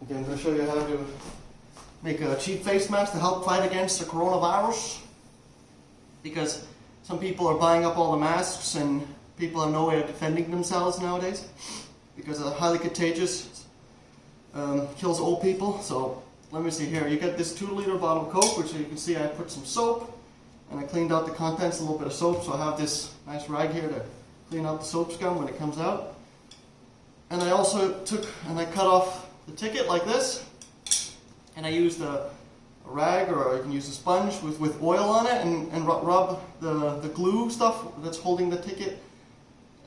Okay, I'm going to show you how to make a cheap face mask to help fight against the coronavirus. Because some people are buying up all the masks and people have no way of defending themselves nowadays. Because it's highly contagious, kills old people. So let me see here. You get this 2-liter bottle of Coke, which you can see I put some soap. And I cleaned out the contents, a little bit of soap. So I have this nice rag here to clean out the soap scum when it comes out. And I also I cut off the ticket like this. And I used a rag, or you can use a sponge with oil on it, and rub the glue stuff that's holding the ticket.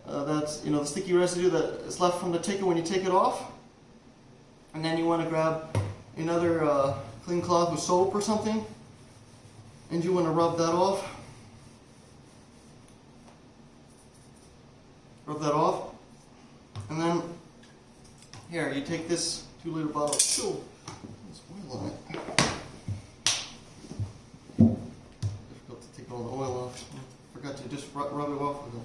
That's, the sticky residue that is left from the ticket when you take it off. And then you want to grab another clean cloth with soap or something, and you want to rub that off. Rub that off. And then, here, you take this 2-liter bottle of soap. There's oil on it. Difficult to take all the oil off. I forgot to just rub it off with it.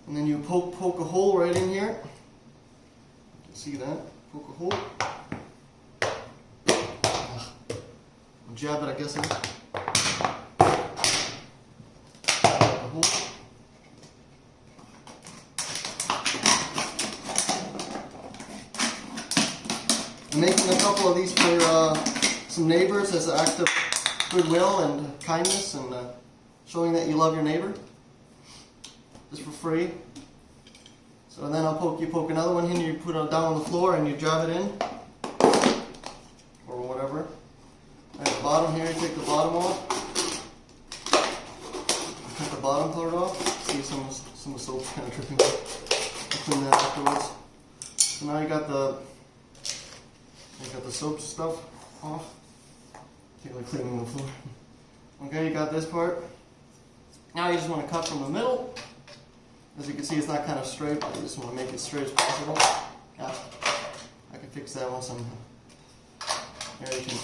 And then you poke a hole right in here. You can see that. Poke a hole. Jab it, I guess. A hole. I'm making a couple of these for some neighbors as an act of goodwill and kindness, and showing that you love your neighbor. Just for free. So then you poke another one in, you put it down on the floor and you jab it in. Or whatever. At the bottom here, you take the bottom off. Cut the bottom part off. See some of the soap's kind of dripping. I'll clean that afterwards. So now you got the soap stuff off. Take like cleaning the floor. Okay, you got this part. Now you just want to cut from the middle. As you can see, it's not kind of straight, but you just want to make it straight as possible. Yeah, I can fix that one somehow. Here, you can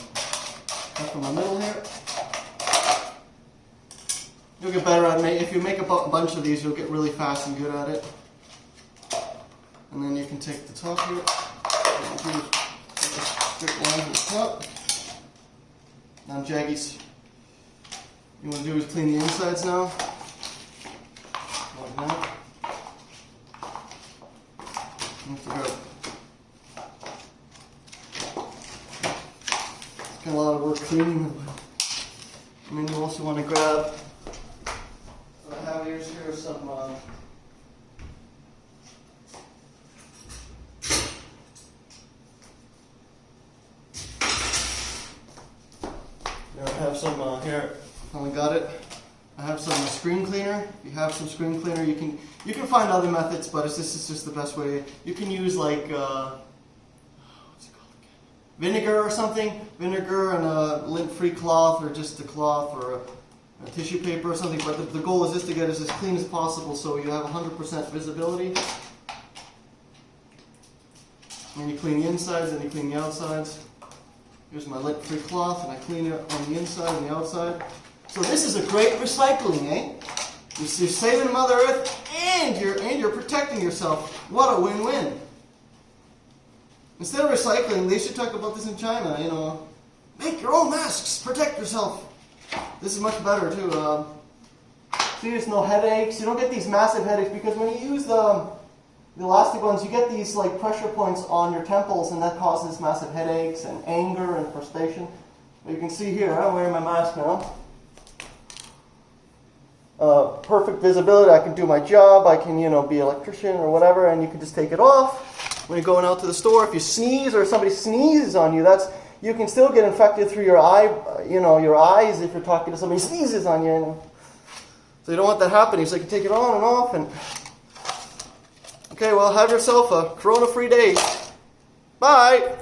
cut from the middle here. You'll get better at it. If you make a bunch of these, you'll get really fast and good at it. And then you can take the top here. Straight line at the top. Now, jaggies. You want to do is clean the insides now. Like that. It's got a lot of work cleaning them. And then you also want to grab, what I have here some I have some here. Finally got it. I have some screen cleaner. If you have some screen cleaner, you can find other methods, but this is just the best way. You can use like what's it called again? Vinegar or something. Vinegar and a lint-free cloth, or just a cloth, or a tissue paper or something. But the goal is just to get it as clean as possible, so you have 100% visibility. And you clean the insides, and you clean the outsides. Here's my lint-free cloth, and I clean it on the inside and the outside. So this is a great recycling, eh? You're saving Mother Earth, and you're protecting yourself. What a win-win! Instead of recycling, they should talk about this in China. Make your own masks, protect yourself. This is much better too. See, there's no headaches. You don't get these massive headaches because when you use the elastic ones, you get these like pressure points on your temples, and that causes massive headaches and anger and frustration. But you can see here, I'm wearing my mask now. Perfect visibility. I can do my job. I can, be an electrician or whatever, and you can just take it off when you're going out to the store. If you sneeze or somebody sneezes on you, you can still get infected through your your eyes if you're talking to somebody who sneezes on you. So you don't want that happening. So you can take it on and off. And okay, well, have yourself a corona-free day. Bye.